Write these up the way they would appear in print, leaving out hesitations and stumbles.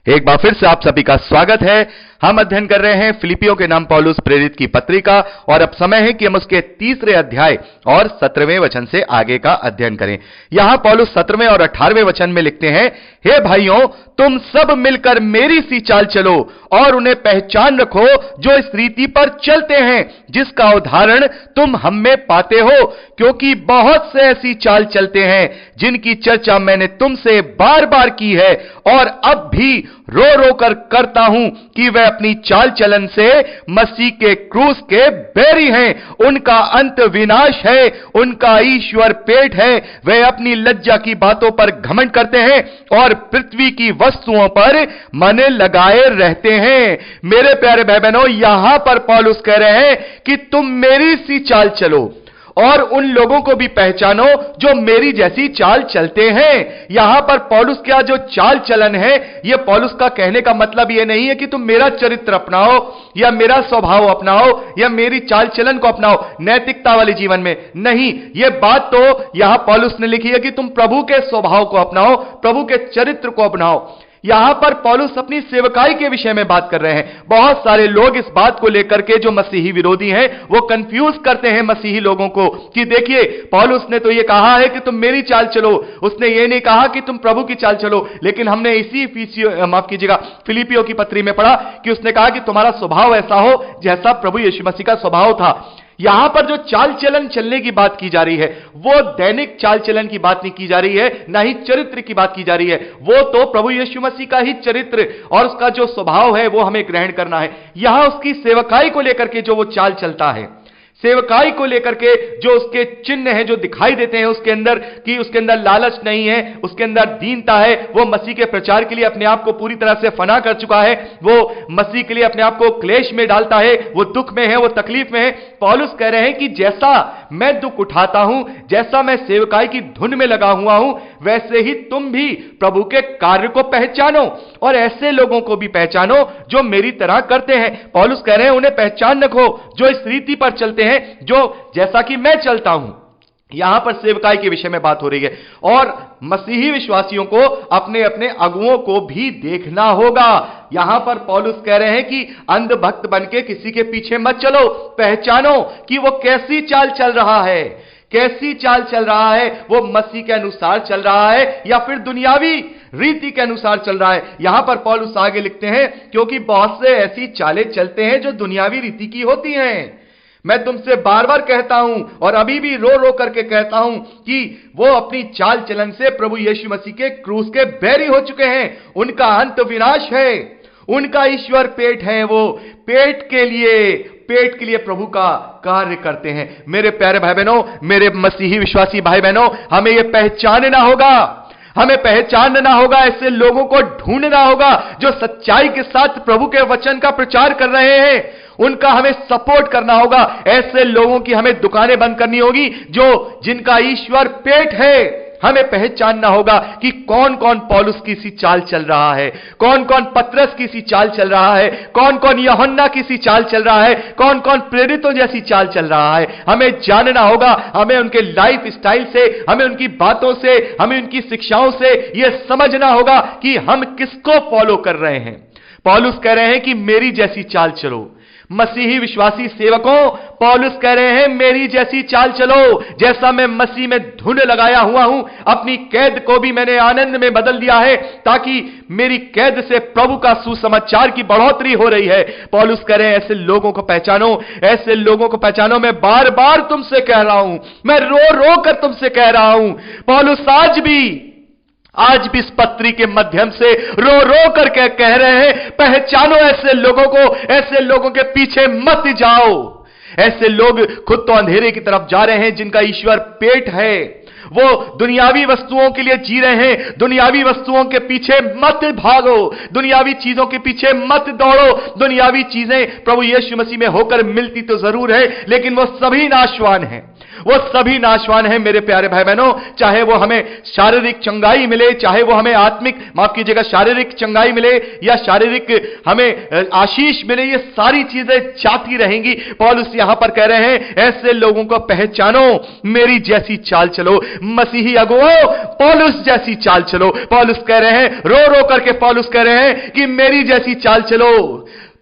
एक बार फिर से आप सभी का स्वागत है। हम अध्ययन कर रहे हैं फिलिपियों के नाम पौलुस प्रेरित की पत्री का, और अब समय है कि हम उसके 3रे अध्याय और 17वें वचन से आगे का अध्ययन करें। यहां पौलुस 17वें और 18वें वचन में लिखते हैं, हे भाइयों, तुम सब मिलकर मेरी सी चाल चलो और उन्हें पहचान रखो जो इस रीति पर चलते हैं जिसका उदाहरण तुम हम में पाते हो, क्योंकि बहुत से ऐसी चाल चलते हैं जिनकी चर्चा मैंने तुमसे बार बार की है और अब भी रो रो कर करता हूं कि वे अपनी चाल चलन से मसीह के क्रूस के बैरी हैं। उनका अंत विनाश है, उनका ईश्वर पेट है। वे अपनी लज्जा की बातों पर घमंड करते हैं और पृथ्वी की वस्तुओं पर मन लगाए रहते हैं। मेरे प्यारे भाई बहनों, यहां पर पौलुस कह रहे हैं कि तुम मेरी सी चाल चलो और उन लोगों को भी पहचानो जो मेरी जैसी चाल चलते हैं। यहां पर पौलुस का जो चाल चलन है, यह पौलुस का कहने का मतलब यह नहीं है कि तुम मेरा चरित्र अपनाओ या मेरा स्वभाव अपनाओ या मेरी चाल चलन को अपनाओ नैतिकता वाले जीवन में। नहीं, यह बात तो यहां पौलुस ने लिखी है कि तुम प्रभु के स्वभाव को अपनाओ, प्रभु के चरित्र को अपनाओ। यहां पर पौलुस अपनी सेवकाई के विषय में बात कर रहे हैं। बहुत सारे लोग इस बात को लेकर के, जो मसीही विरोधी हैं, वो कंफ्यूज करते हैं मसीही लोगों को कि देखिए, पौलुस ने तो ये कहा है कि तुम मेरी चाल चलो, उसने ये नहीं कहा कि तुम प्रभु की चाल चलो। लेकिन हमने इसी फिलिपियों की पत्री में पढ़ा कि उसने कहा कि तुम्हारा स्वभाव ऐसा हो जैसा प्रभु यीशु मसीह का स्वभाव था। यहां पर जो चाल चलन चलने की बात की जा रही है, वो दैनिक चाल चलन की बात नहीं की जा रही है, ना ही चरित्र की बात की जा रही है। वो तो प्रभु यीशु मसीह का ही चरित्र और उसका जो स्वभाव है वो हमें ग्रहण करना है। यहां उसकी सेवकाई को लेकर के जो वो चाल चलता है, सेवकाई को लेकर के जो उसके चिन्ह हैं जो दिखाई देते हैं उसके अंदर, कि उसके अंदर लालच नहीं है, उसके अंदर दीनता है, वो मसीह के प्रचार के लिए अपने आप को पूरी तरह से फना कर चुका है, वो मसीह के लिए अपने आप को क्लेश में डालता है, वो दुख में है, वो तकलीफ में है। पौलुस कह रहे हैं कि जैसा मैं दुख उठाता हूं, जैसा मैं सेवकाई की धुन में लगा हुआ हूं, वैसे ही तुम भी प्रभु के कार्य को पहचानो और ऐसे लोगों को भी पहचानो जो मेरी तरह करते हैं। पौलुस कह रहे हैं उन्हें पहचान रखो जो इस रीति पर चलते हैं, जो जैसा कि मैं चलता हूं। यहां पर सेवकाई के विषय में बात हो रही है और मसीही विश्वासियों को अपने अपने अगुओं को भी देखना होगा। यहां पर पौलुस कह रहे हैं कि अंध भक्त बनके किसी के पीछे मत चलो, पहचानो कि वो कैसी चाल चल रहा है, कैसी चाल चल रहा है, वो मसीह के अनुसार चल रहा है या फिर दुनियावी रीति के अनुसार चल रहा है। यहां पर पौलुस आगे लिखते हैं, क्योंकि बहुत से ऐसी चालें चलते हैं जो दुनियावी रीति की होती हैं। मैं तुमसे बार बार कहता हूं और अभी भी रो रो करके कहता हूं कि वो अपनी चाल चलन से प्रभु यीशु मसीह के क्रूस के बैरी हो चुके हैं। उनका अंत विनाश है, उनका ईश्वर पेट है, वो पेट के लिए प्रभु का कार्य करते हैं। मेरे प्यारे भाई बहनों, मेरे मसीही विश्वासी भाई बहनों, हमें यह पहचानना होगा, हमें पहचानना होगा, ऐसे लोगों को ढूंढना होगा जो सच्चाई के साथ प्रभु के वचन का प्रचार कर रहे हैं। उनका हमें सपोर्ट करना होगा। ऐसे लोगों की हमें दुकानें बंद करनी होगी जिनका ईश्वर पेट है। हमें पहचानना होगा कि कौन कौन पौलुस की सी चाल चल रहा है, कौन कौन पतरस की सी चाल चल रहा है, कौन कौन यूहन्ना की सी चाल चल रहा है, कौन कौन प्रेरितों जैसी चाल चल रहा है। हमें जानना होगा, हमें उनके लाइफ स्टाइल से, हमें उनकी बातों से, हमें उनकी शिक्षाओं से यह समझना होगा कि हम किसको फॉलो कर रहे हैं। पौलुस कह रहे हैं कि मेरी जैसी चाल चलो। मसीही विश्वासी सेवकों, पौलुस कह रहे हैं मेरी जैसी चाल चलो। जैसा मैं मसीह में धुन लगाया हुआ हूं, अपनी कैद को भी मैंने आनंद में बदल दिया है, ताकि मेरी कैद से प्रभु का सुसमाचार की बढ़ोतरी हो रही है। पौलुस कह रहे हैं ऐसे लोगों को पहचानो, ऐसे लोगों को पहचानो। मैं बार बार तुमसे कह रहा हूं, मैं रो रो कर तुमसे कह रहा हूं। पौलुस आज भी इस पत्री के माध्यम से रो रो करके कह रहे हैं, पहचानो ऐसे लोगों को, ऐसे लोगों के पीछे मत जाओ। ऐसे लोग खुद तो अंधेरे की तरफ जा रहे हैं जिनका ईश्वर पेट है, वो दुनियावी वस्तुओं के लिए जी रहे हैं। दुनियावी वस्तुओं के पीछे मत भागो, दुनियावी चीजों के पीछे मत दौड़ो। दुनियावी चीजें प्रभु यीशु मसीह में होकर मिलती तो जरूर है, लेकिन वो सभी नाशवान हैं। वो सभी नाशवान हैं मेरे प्यारे भाई बहनों। चाहे वो हमें शारीरिक चंगाई मिले, चाहे वो हमें आत्मिक, माफ कीजिएगा, शारीरिक चंगाई मिले या शारीरिक हमें आशीष मिले, ये सारी चीजें जाती रहेंगी। पौलुस यहां पर कह रहे हैं ऐसे लोगों को पहचानो, मेरी जैसी चाल चलो। मसीही अगुओं, पौलुस जैसी चाल चलो। पौलुस कह रहे हैं, रो रो करके पौलुस कह रहे हैं कि मेरी जैसी चाल चलो।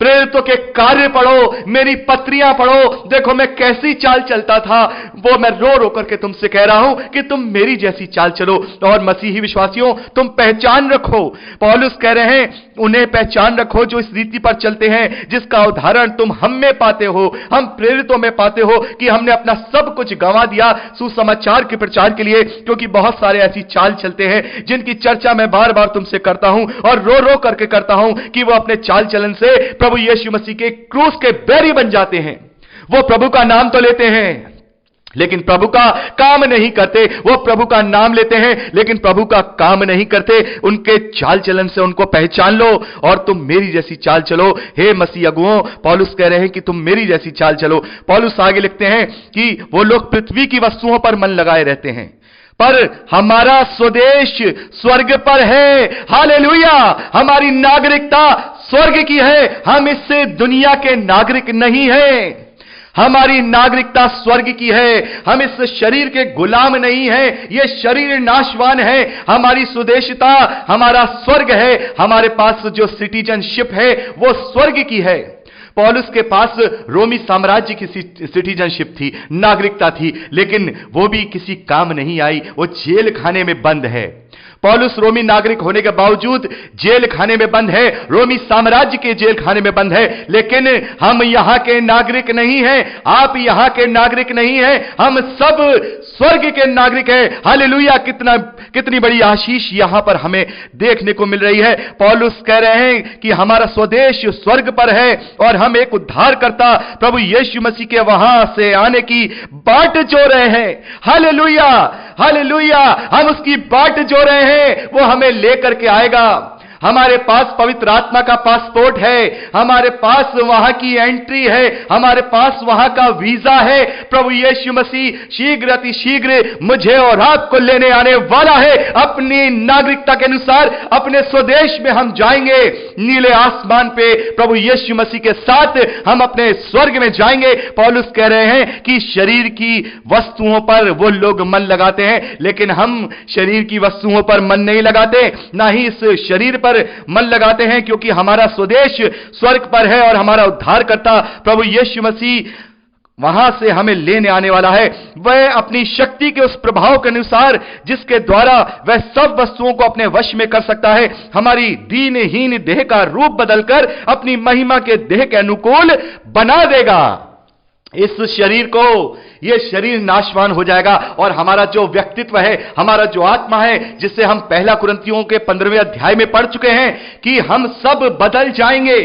प्रेरितों के कार्य पढ़ो, मेरी पत्रियां पढ़ो, देखो मैं कैसी चाल चलता था, वो मैं रो रो करके तुमसे कह रहा हूं कि तुम मेरी जैसी चाल चलो। और मसीही विश्वासियों, तुम पहचान रखो। पौलुस कह रहे हैं उन्हें पहचान रखो जो इस रीति पर चलते हैं, जिसका उदाहरण तुम हम में पाते हो, हम प्रेरितों में पाते हो कि हमने अपना सब कुछ गंवा दिया सुसमाचार के प्रचार के लिए। क्योंकि बहुत सारे ऐसी चाल चलते हैं जिनकी चर्चा मैं बार बार तुमसे करता हूं और रो रो करके करता हूं कि वो अपने चाल चलन से प्रभु यीशु मसीह के क्रूस के बैरी बन जाते हैं। वो प्रभु का नाम तो लेते हैं लेकिन प्रभु का काम नहीं करते। वो प्रभु का नाम लेते हैं लेकिन प्रभु का काम नहीं करते। उनके चाल चलन से उनको पहचान लो और तुम मेरी जैसी चाल चलो। हे मसीह अगुओं, पौलुस कह रहे हैं कि तुम मेरी जैसी चाल चलो। पौलुस आगे लिखते हैं कि वो लोग पृथ्वी की वस्तुओं पर मन लगाए रहते हैं, पर हमारा स्वदेश स्वर्ग पर है। हालेलुया! हमारी नागरिकता स्वर्ग की है, हम इससे दुनिया के नागरिक नहीं हैं। हमारी नागरिकता स्वर्ग की है, हम इस शरीर के गुलाम नहीं हैं। यह शरीर नाशवान है, हमारी स्वदेशता, हमारा स्वर्ग है। हमारे पास जो सिटीजनशिप है वो स्वर्ग की है। पौलुस के पास रोमी साम्राज्य की सिटीजनशिप थी, नागरिकता थी, लेकिन वो भी किसी काम नहीं आई। वो जेल खाने में बंद है। पौलुस रोमी नागरिक होने के बावजूद जेल खाने में बंद है, रोमी साम्राज्य के जेल खाने में बंद है। लेकिन हम यहां के नागरिक नहीं हैं, आप यहां के नागरिक नहीं हैं, हम सब स्वर्ग के नागरिक हैं। हालेलुया! कितनी बड़ी आशीष यहां पर हमें देखने को मिल रही है। पौलुस कह रहे हैं कि हमारा स्वदेश स्वर्ग पर है और हम एक उद्धारकर्ता प्रभु यीशु मसीह के वहां से आने की बाट जो रहे हैं। हालेलुया! हालेलुया! हम उसकी बाट जो रहे हैं, वो हमें लेकर के आएगा। हमारे पास पवित्र आत्मा का पासपोर्ट है, हमारे पास वहां की एंट्री है, हमारे पास वहां का वीजा है। प्रभु यीशु मसीह शीघ्र अति शीघ्र मुझे और आपको लेने आने वाला है। अपनी नागरिकता के अनुसार अपने स्वदेश में हम जाएंगे। नीले आसमान पे प्रभु यीशु मसीह के साथ हम अपने स्वर्ग में जाएंगे। पौलुस कह रहे हैं कि शरीर की वस्तुओं पर वो लोग मन लगाते हैं, लेकिन हम शरीर की वस्तुओं पर मन नहीं लगाते, ना ही इस शरीर पर मन लगाते हैं, क्योंकि हमारा स्वदेश स्वर्ग पर है और हमारा उद्धारकर्ता प्रभु यीशु मसीह वहां से हमें लेने आने वाला है। वह अपनी शक्ति के उस प्रभाव के अनुसार जिसके द्वारा वह सब वस्तुओं को अपने वश में कर सकता है, हमारी दीनहीन देह का रूप बदलकर अपनी महिमा के देह के अनुकूल बना देगा। इस शरीर को, यह शरीर नाशवान हो जाएगा और हमारा जो व्यक्तित्व है, हमारा जो आत्मा है, जिससे हम पहला कुरिन्थियों के 15वें अध्याय में पढ़ चुके हैं कि हम सब बदल जाएंगे।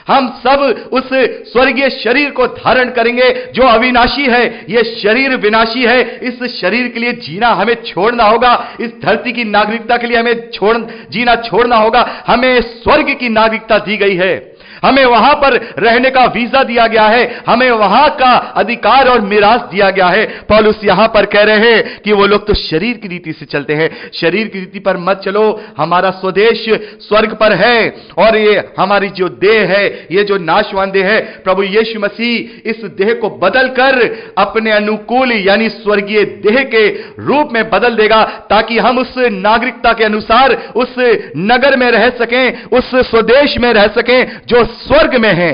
हम सब उस स्वर्गीय शरीर को धारण करेंगे जो अविनाशी है। यह शरीर विनाशी है। इस शरीर के लिए जीना हमें छोड़ना होगा। इस धरती की नागरिकता के लिए हमें जीना छोड़ना होगा। हमें स्वर्ग की नागरिकता दी गई है, हमें वहां पर रहने का वीजा दिया गया है, हमें वहां का अधिकार और मिरास दिया गया है। पौलुस यहां पर कह रहे हैं कि वो लोग तो शरीर की रीति से चलते हैं। शरीर की रीति पर मत चलो, हमारा स्वदेश स्वर्ग पर है और ये हमारी जो देह है, ये जो नाशवान देह है, प्रभु यीशु मसीह इस देह को बदलकर अपने अनुकूल यानी स्वर्गीय देह के रूप में बदल देगा, ताकि हम उस नागरिकता के अनुसार उस नगर में रह सकें, उस स्वदेश में रह सकें जो स्वर्ग में है।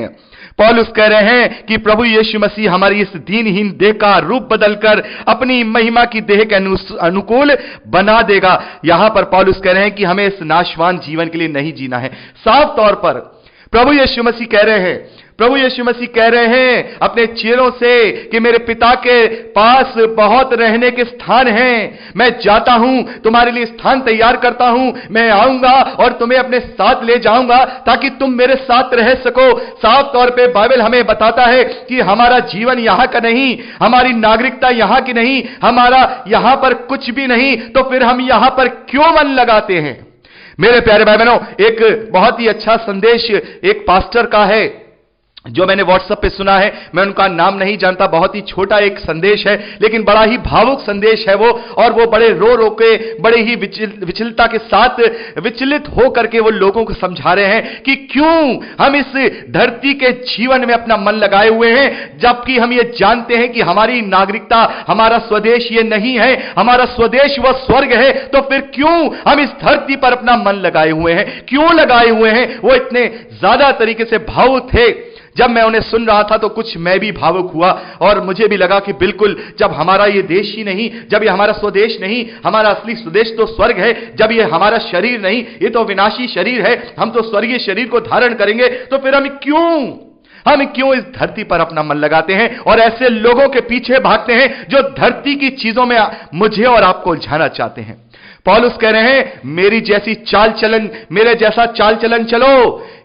पौलुस कह रहे हैं कि प्रभु यीशु मसीह हमारी इस दीनहीन देह का रूप बदलकर अपनी महिमा की देह के अनुकूल बना देगा। यहां पर पौलुस कह रहे हैं कि हमें इस नाशवान जीवन के लिए नहीं जीना है। साफ तौर पर प्रभु यीशु मसीह कह रहे हैं, प्रभु यीशु मसीह कह रहे हैं अपने चेलों से कि मेरे पिता के पास बहुत रहने के स्थान हैं, मैं जाता हूं, तुम्हारे लिए स्थान तैयार करता हूं, मैं आऊंगा और तुम्हें अपने साथ ले जाऊंगा ताकि तुम मेरे साथ रह सको। साफ तौर पे बाइबल हमें बताता है कि हमारा जीवन यहां का नहीं, हमारी नागरिकता यहां की नहीं, हमारा यहां पर कुछ भी नहीं, तो फिर हम यहां पर क्यों मन लगाते हैं? मेरे प्यारे भाई बहनों, एक बहुत ही अच्छा संदेश एक पास्टर का है। जो मैंने व्हाट्सएप पे सुना है, मैं उनका नाम नहीं जानता, बहुत ही छोटा एक संदेश है लेकिन बड़ा ही भावुक संदेश है वो, और वो बड़े रो रो के, बड़े ही विचलितता के साथ, विचलित हो करके वो लोगों को समझा रहे हैं कि क्यों हम इस धरती के जीवन में अपना मन लगाए हुए हैं, जबकि हम ये जानते हैं कि हमारी नागरिकता, हमारा स्वदेश ये नहीं है, हमारा स्वदेश वह स्वर्ग है। तो फिर क्यों हम इस धरती पर अपना मन लगाए हुए हैं, क्यों लगाए हुए हैं? वो इतने ज्यादा तरीके से भावुक थे। जब मैं उन्हें सुन रहा था तो कुछ मैं भी भावुक हुआ, और मुझे भी लगा कि बिल्कुल, जब हमारा ये देश ही नहीं, जब ये हमारा स्वदेश नहीं, हमारा असली स्वदेश तो स्वर्ग है, जब ये हमारा शरीर नहीं, ये तो विनाशी शरीर है, हम तो स्वर्गीय शरीर को धारण करेंगे, तो फिर हम क्यों इस धरती पर अपना मन लगाते हैं और ऐसे लोगों के पीछे भागते हैं जो धरती की चीजों में मुझे और आपको उलझाना चाहते हैं। पौलुस कह रहे हैं, मेरी जैसी चाल चलन, मेरे जैसा चाल चलन चलो,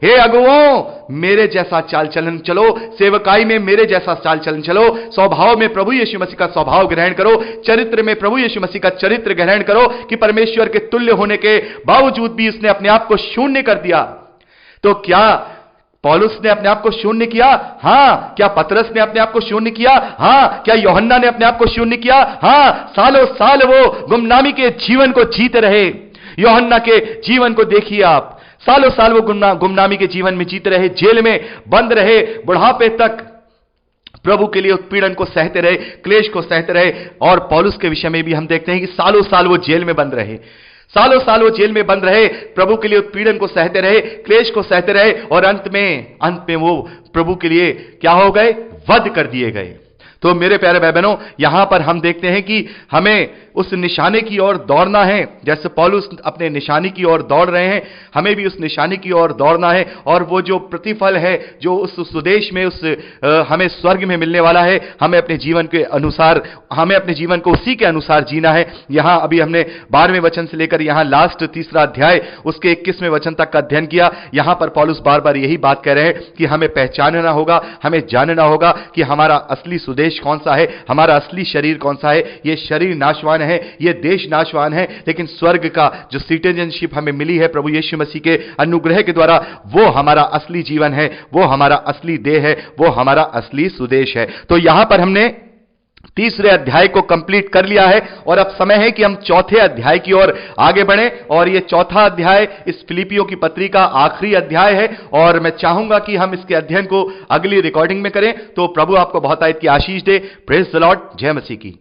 हे अगुओं मेरे जैसा चाल चलन चलो, सेवकाई में मेरे जैसा चाल चलन चलो, स्वभाव में प्रभु यीशु मसीह का स्वभाव ग्रहण करो, चरित्र में प्रभु यीशु मसीह का चरित्र ग्रहण करो, कि परमेश्वर के तुल्य होने के बावजूद भी उसने अपने आप को शून्य कर दिया। तो क्या पौलुस ने अपने आप को शून्य किया? हां। क्या पतरस ने अपने आप को शून्य किया? हां। क्या यूहन्ना ने अपने आप को शून्य किया? हां। सालों साल वो गुमनामी के जीवन को जीते रहे। यूहन्ना के जीवन को देखिए आप, सालों साल वो गुमनामी के जीवन में जीते रहे, जेल में बंद रहे, बुढ़ापे तक प्रभु के लिए उत्पीड़न को सहते रहे, क्लेश को सहते रहे। और पौलुस के विषय में भी हम देखते हैं कि सालों साल वो जेल में बंद रहे, सालों साल वो जेल में बंद रहे, प्रभु के लिए उत्पीड़न को सहते रहे, क्लेश को सहते रहे, और अंत में वो प्रभु के लिए क्या हो गए? वध कर दिए गए। तो मेरे प्यारे भाई बहनों, यहां पर हम देखते हैं कि हमें उस निशाने की ओर दौड़ना है, जैसे पौलुस अपने निशाने की ओर दौड़ रहे हैं, हमें भी उस निशाने की ओर दौड़ना है। और वो जो प्रतिफल है, जो उस स्वदेश में, हमें स्वर्ग में मिलने वाला है, हमें अपने जीवन के अनुसार, हमें अपने जीवन को उसी के अनुसार जीना है। यहां अभी हमने 12वें वचन से लेकर यहां लास्ट 3रा अध्याय उसके 21वें वचन तक का अध्ययन किया। यहां पर पौलुस बार बार यही बात कह रहे हैं कि हमें पहचानना होगा, हमें जानना होगा कि हमारा असली स्वदेश कौन सा है, हमारा असली शरीर कौन सा है। यह शरीर नाशवान है, यह देश नाशवान है, लेकिन स्वर्ग का जो सिटीजनशिप हमें मिली है प्रभु यीशु मसीह के अनुग्रह के द्वारा, वो हमारा असली जीवन है, वो हमारा असली देह है, वो हमारा असली स्वदेश है। तो यहां पर हमने 3रे अध्याय को कंप्लीट कर लिया है, और अब समय है कि हम 4थे अध्याय की ओर आगे बढ़ें। और यह 4था अध्याय इस फिलिपियों की पत्री का आखिरी अध्याय है, और मैं चाहूंगा कि हम इसके अध्ययन को अगली रिकॉर्डिंग में करें। तो प्रभु आपको बहुत आयत की आशीष दे। Praise the Lord. जय मसीह की।